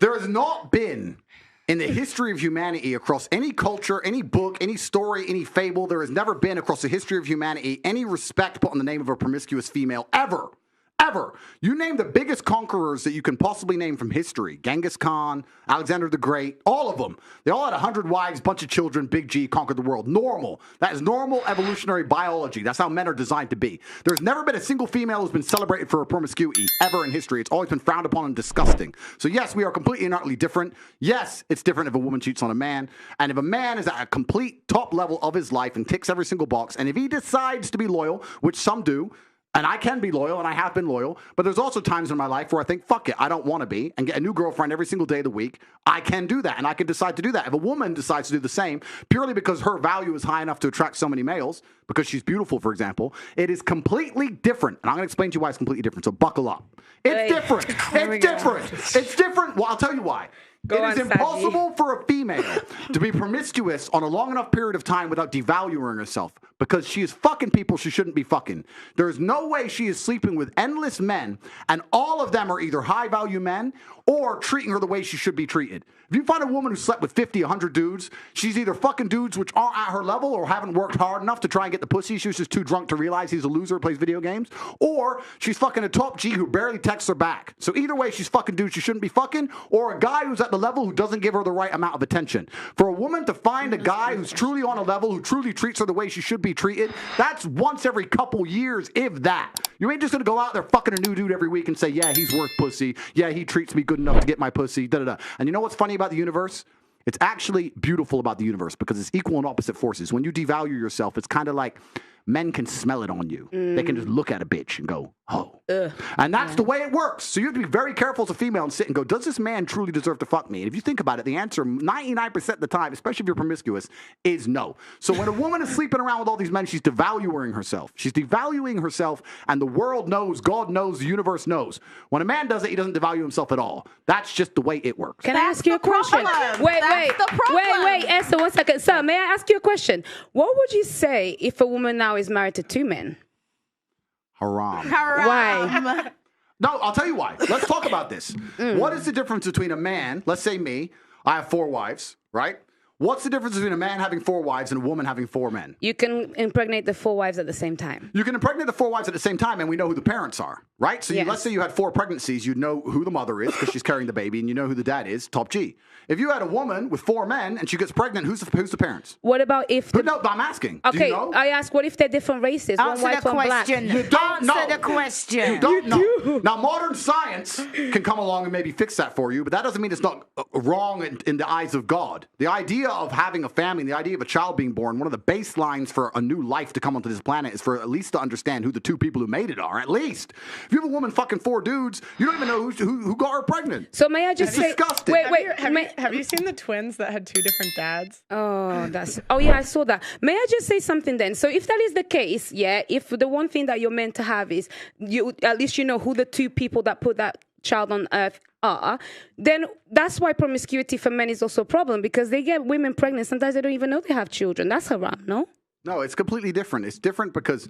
There has not been, in the history of humanity, across any culture, any book, any story, any fable, there has never been across the history of humanity any respect put on the name of a promiscuous female, ever. Ever. You name the biggest conquerors that you can possibly name from history. Genghis Khan, Alexander the Great, all of them. They all had 100 wives, bunch of children, big G, conquered the world. Normal. That is normal evolutionary biology. That's how men are designed to be. There's never been a single female who's been celebrated for her promiscuity ever in history. It's always been frowned upon and disgusting. So yes, we are completely and utterly different. Yes, it's different if a woman cheats on a man. And if a man is at a complete top level of his life and ticks every single box, and if he decides to be loyal, which some do, and I can be loyal, and I have been loyal, but there's also times in my life where I think, fuck it, I don't want to be, and get a new girlfriend every single day of the week. I can do that, and I can decide to do that. If a woman decides to do the same, purely because her value is high enough to attract so many males, because she's beautiful, for example, it is completely different. And I'm going to explain to you why it's completely different, so buckle up. It's different. It's different. It's different. Well, I'll tell you why. It is impossible for a female to be promiscuous on a long enough period of time without devaluing herself, because she is fucking people she shouldn't be fucking. There is no way she is sleeping with endless men, and all of them are either high-value men or treating her the way she should be treated. If you find a woman who slept with 50, 100 dudes, she's either fucking dudes which aren't at her level or haven't worked hard enough to try and get the pussy. She was just too drunk to realize he's a loser who plays video games. Or she's fucking a top G who barely texts her back. So either way, she's fucking dudes she shouldn't be fucking, or a guy who's at the level who doesn't give her the right amount of attention. For a woman to find a guy who's truly on a level, who truly treats her the way she should be treated, that's once every couple years, if that. You ain't just gonna go out there fucking a new dude every week and say, yeah, he's worth pussy. Yeah, he treats me good enough to get my pussy. Da-da-da. And you know what's funny about the universe? It's actually beautiful about the universe because it's equal and opposite forces. When you devalue yourself, it's kind of like men can smell it on you. They can just look at a bitch and go, oh. And that's the way it works. So you have to be very careful as a female and sit and go, does this man truly deserve to fuck me? And if you think about it, the answer 99% of the time, especially if you're promiscuous, is no. So when a woman is sleeping around with all these men, she's devaluing herself. She's devaluing herself, and the world knows, God knows, the universe knows. When a man does it, he doesn't devalue himself at all. That's just the way it works. Can I ask you a question? Wait, Esther, 1 second. So may I ask you a question? What would you say if a woman now is married to 2 men? Haram. Why? No, I'll tell you why. Let's talk about this. What is the difference between a man, let's say me, I have 4 wives, right? What's the difference between a man having 4 wives and a woman having 4 men? You can impregnate the 4 wives at the same time. You can impregnate the 4 wives at the same time, and we know who the parents are, right? So let's say you had 4 pregnancies, you know who the mother is because she's carrying the baby, and you know who the dad is, top G. If you had a woman with 4 men and she gets pregnant, who's the parents? What about if... No, I'm asking. Okay, do you know? I ask, what if they're different races? Answer one white, the one black. question. You don't know. Answer the question. You don't know. Now, modern science can come along and maybe fix that for you, but that doesn't mean it's not wrong in the eyes of God. The idea of having a family, the idea of a child being born, one of the baselines for a new life to come onto this planet is for at least to understand who the 2 people who made it are, at least. If you have a woman fucking 4 dudes, you don't even know who got her pregnant. So may I just say... disgusting. Have you seen the twins that had 2 different dads? Oh yeah, I saw that. May I just say something then? So if that is the case, yeah, if the one thing that you're meant to have is you, at least you know who the 2 people that put that child on earth are, then that's why promiscuity for men is also a problem, because they get women pregnant. Sometimes they don't even know they have children. That's haram, no? No, it's completely different. It's different because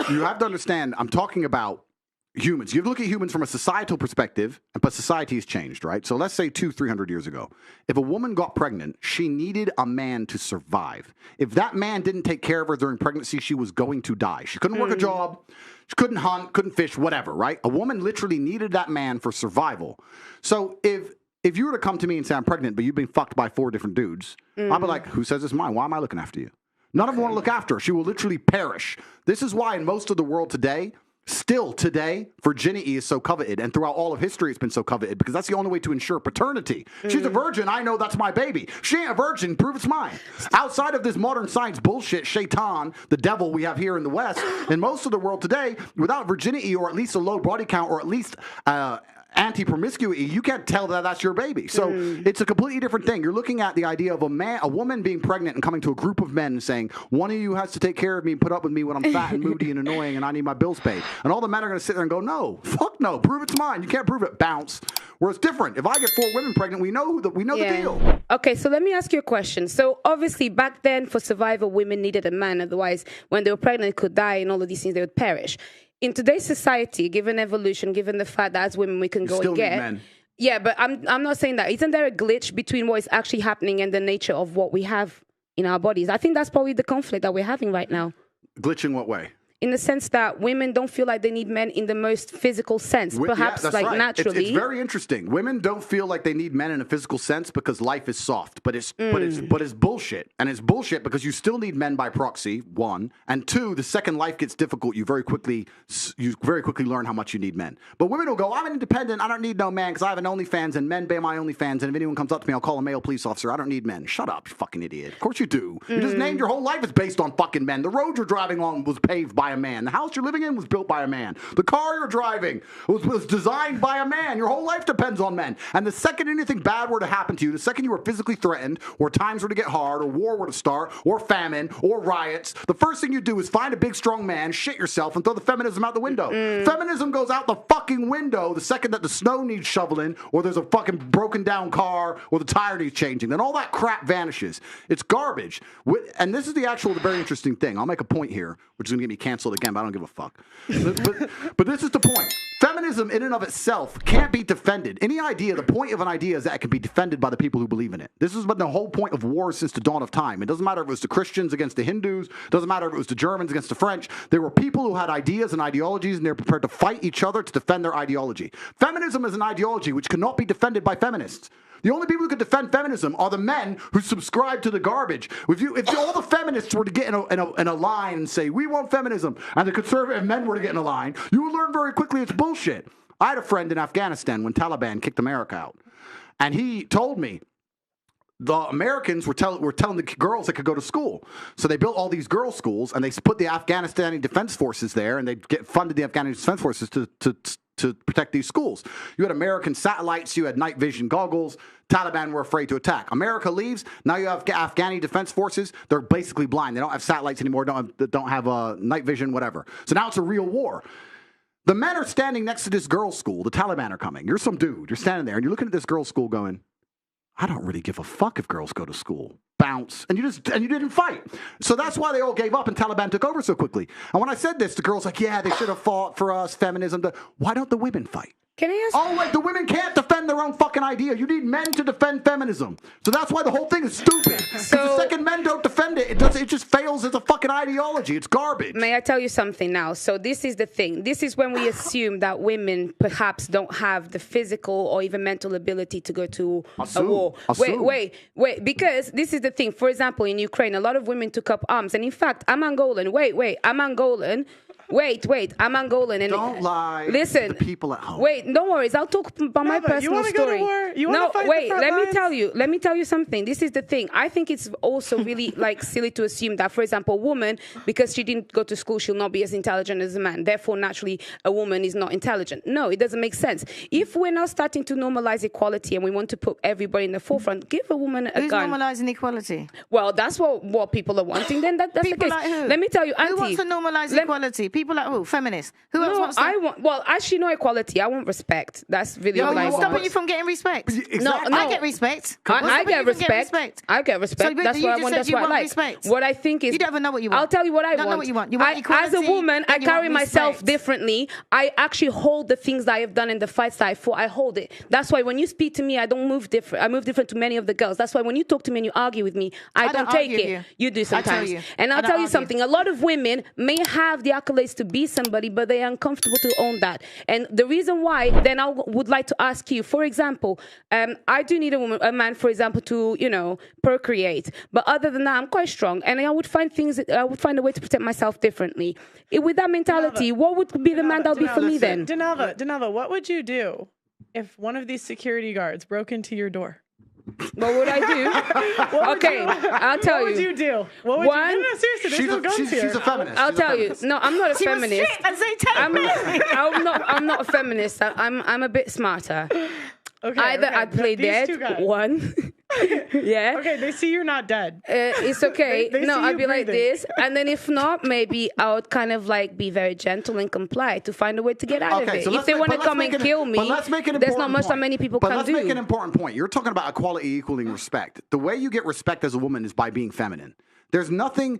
you have to understand, I'm talking about humans. You look at humans from a societal perspective, but society has changed, right? So let's say 200-300 years ago, if a woman got pregnant, she needed a man to survive. If that man didn't take care of her during pregnancy, she was going to die. She couldn't work a job. She couldn't hunt, couldn't fish, whatever, right? A woman literally needed that man for survival. So if you were to come to me and say, I'm pregnant, but you've been fucked by 4 different dudes, I'd be like, who says it's mine? Why am I looking after you? None of them want to look after her. She will literally perish. This is why in most of the world today, still today, virginity is so coveted, and throughout all of history it's been so coveted, because that's the only way to ensure paternity. She's a virgin, I know that's my baby. She ain't a virgin, prove it's mine. Outside of this modern science bullshit, shaitan, the devil we have here in the West, in most of the world today, without virginity or at least a low body count or at least anti-promiscuity, you can't tell that that's your baby. So it's a completely different thing. You're looking at the idea of a woman being pregnant and coming to a group of men and saying, one of you has to take care of me and put up with me when I'm fat and moody and annoying and I need my bills paid. And all the men are going to sit there and go, no, fuck no, prove it's mine. You can't prove it, bounce. Where it's different. If I get 4 women pregnant, we know the deal. Okay, so let me ask you a question. So obviously back then for survival, women needed a man. Otherwise, when they were pregnant, they could die and all of these things, they would perish. In today's society, given evolution, given the fact that as women we can go and get, Yeah, but I'm not saying that. Isn't there a glitch between what is actually happening and the nature of what we have in our bodies? I think that's probably the conflict that we're having right now. Glitch in what way? In the sense that women don't feel like they need men in the most physical sense, perhaps that's like right. naturally. It's very interesting. Women don't feel like they need men in a physical sense because life is soft, but it's bullshit. And it's bullshit because you still need men by proxy, one, and two, the second life gets difficult, you very quickly learn how much you need men. But women will go, I'm independent, I don't need no man because I have an OnlyFans and men pay my OnlyFans, and if anyone comes up to me, I'll call a male police officer. I don't need men. Shut up, you fucking idiot. Of course you do. You just named your whole life is based on fucking men. The road you're driving on was paved by a man. The house you're living in was built by a man. The car you're driving was designed by a man. Your whole life depends on men. And the second anything bad were to happen to you, the second you were physically threatened, or times were to get hard, or war were to start, or famine, or riots, the first thing you do is find a big strong man, shit yourself, and throw the feminism out the window. Feminism goes out the fucking window the second that the snow needs shoveling, or there's a fucking broken down car, or the tire needs changing. Then all that crap vanishes. It's garbage. And this is the very interesting thing. I'll make a point here, which is going to get me canceled again, but I don't give a fuck. But this is the point. Feminism in and of itself can't be defended. The point of an idea is that it can be defended by the people who believe in it. This has been the whole point of war since the dawn of time. It doesn't matter if it was the Christians against the Hindus. It doesn't matter if it was the Germans against the French. There were people who had ideas and ideologies, and they're prepared to fight each other to defend their ideology. Feminism is an ideology which cannot be defended by feminists. The only people who could defend feminism are the men who subscribe to the garbage. If all the feminists were to get in a line and say, we want feminism, and the conservative men were to get in a line, you would learn very quickly it's bullshit. I had a friend in Afghanistan when Taliban kicked America out. And he told me the Americans were telling the girls they could go to school. So they built all these girls' schools, and they put the Afghanistani defense forces there, and they funded the Afghanistan defense forces to protect these schools. You had American satellites, you had night vision goggles. Taliban were afraid to attack. America leaves. Now you have Afghani defense forces. They're basically blind. They don't have satellites anymore. Don't have night vision, whatever. So now it's a real war. The men are standing next to this girls' school. The Taliban are coming. You're some dude. You're standing there, and you're looking at this girls' school going, I don't really give a fuck if girls go to school. Bounce. And you didn't fight. So that's why they all gave up and Taliban took over so quickly. And when I said this, the girls like, yeah, they should have fought for us, feminism. Why don't the women fight? Can I ask? Oh, wait, the women can't defend their own fucking idea. You need men to defend feminism. So that's why the whole thing is stupid. Because the second men don't defend it, it just fails as a fucking ideology. It's garbage. May I tell you something now? So this is the thing. This is when we assume that women perhaps don't have the physical or even mental ability to go to a war. Wait. Because this is the thing. For example, in Ukraine, a lot of women took up arms. And in fact, I'm Angolan. I'm Angolan. I'm Angolan. And don't lie. Listen, to the people at home. Wait, no worries. I'll talk about my personal story. You want to go to war? You want to fight the front lines? Let me tell you something. This is the thing. I think it's also really silly to assume that, for example, a woman, because she didn't go to school, she'll not be as intelligent as a man. Therefore, naturally, a woman is not intelligent. No, it doesn't make sense. If we're now starting to normalize equality and we want to put everybody in the forefront, give a woman a gun. Who's normalizing equality? Well, that's what people are wanting. Then that's people the case. Like who? Let me tell you, Auntie. Who wants to normalize equality? People like who? Feminists. Who else wants to? Well, actually, no equality. I want respect. That's really what I what's want. stopping you from getting respect? Exactly. No, I get respect. I get respect. I get respect. So, that's what I want. That's what I like. Respect. What I think is you don't even know what you want. I'll tell you what I want. Don't know what you want. You want equality, as a woman, I carry myself differently. I actually hold the things that I have done in the fights that I fought. I hold it. That's why when you speak to me, I don't move different. I move different to many of the girls. That's why when you talk to me and you argue with me, I don't take it. You do sometimes. And I'll tell you something. A lot of women may have the accolades to be somebody, but they are uncomfortable to own that. And the reason why, then I would like to ask you, for example, I do need a man, for example, to, procreate. But other than that, I'm quite strong. And I would find a way to protect myself differently. With that mentality, what would be the man that would be for me then? Denava, what would you do if one of these security guards broke into your door? What would I do? I'll tell you. What would you do? What would you do? No, seriously, there's no guns here. She's a feminist. I'll tell you. No, I'm not a feminist. I'm not a feminist. I'm a bit smarter. Okay, Either I'd play dead, one. Yeah. Okay, they see you're not dead. It's okay. They no, see I'd you be like breathing. this. And then if not, maybe I would kind of be very gentle and comply to find a way to get out of it. So if they want to come and kill me, there's not much that many people can do. But let's make an important point. You're talking about equality equaling respect. The way you get respect as a woman is by being feminine. There's nothing,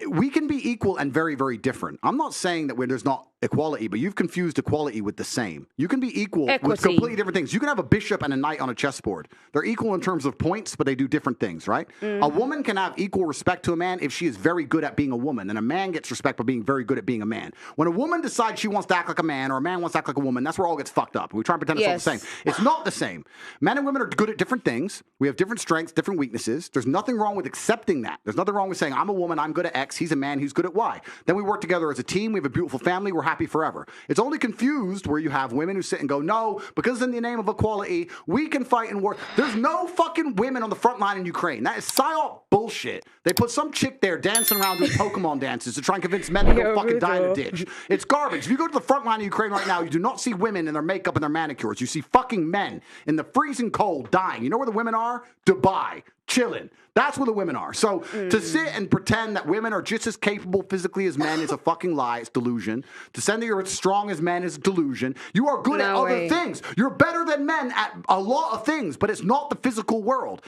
we can be equal and very, very different. I'm not saying that there's not equality, but you've confused equality with the same. You can be equal with Equity. completely different things. You can have a bishop and a knight on a chessboard. They're equal in terms of points, but they do different things, right? A woman can have equal respect to a man if she is very good at being a woman, and a man gets respect for being very good at being a man. When a woman decides she wants to act like a man, or a man wants to act like a woman, that's where it all gets fucked up. We try and pretend it's all the same. It's not the same. Men and women are good at different things. We have different strengths, different weaknesses. There's nothing wrong with accepting that. There's nothing wrong with saying, I'm a woman, I'm good at X, he's a man, he's good at Y. Then we work together as a team, we have a beautiful family, we're happy forever. It's only confused where you have women who sit and go, no, because in the name of equality, we can fight in war. There's no fucking women on the front line in Ukraine. That is psyop bullshit. They put some chick there dancing around doing Pokemon dances to try and convince men to go fucking die in a ditch. It's garbage. If you go to the front line of Ukraine right now, you do not see women in their makeup and their manicures. You see fucking men in the freezing cold dying. You know where the women are? Dubai. Chilling. That's where the women are. So to sit and pretend that women are just as capable physically as men is a fucking lie. It's delusion. To say that you're as strong as men is a delusion. You are good at other things. You're better than men at a lot of things, but it's not the physical world.